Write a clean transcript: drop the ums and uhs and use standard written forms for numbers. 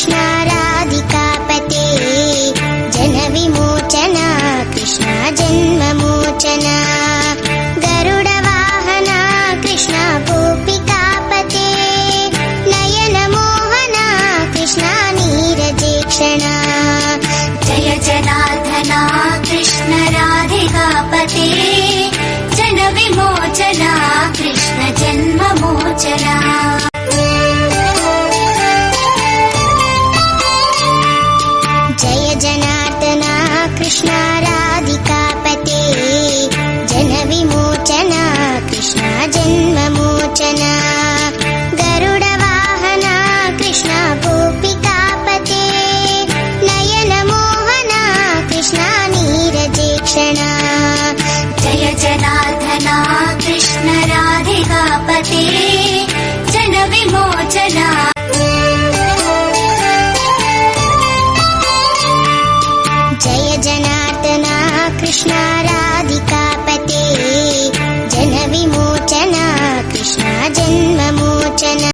कृष्ण राधिकापते जन विमोचन कृष्ण जन्ममोचन गरुड वाहन कृष्ण गोपिकापते नयन मोहन कृष्ण नीरजेक्षण जय जनार्दन कृष्ण राधिकापते जन विमोचन कृष्ण जन्ममोचन जय जनार्दन कृष्ण राधिकापते जन विमोचन कृष्ण जन्ममोचन गरुड वाहन कृष्ण गोपिकापते नयन मोहन कृष्ण नीरजेक्षण जय जनार्दन कृष्ण राधिकापते जन विमोचन जय जनार्दन कृष्ण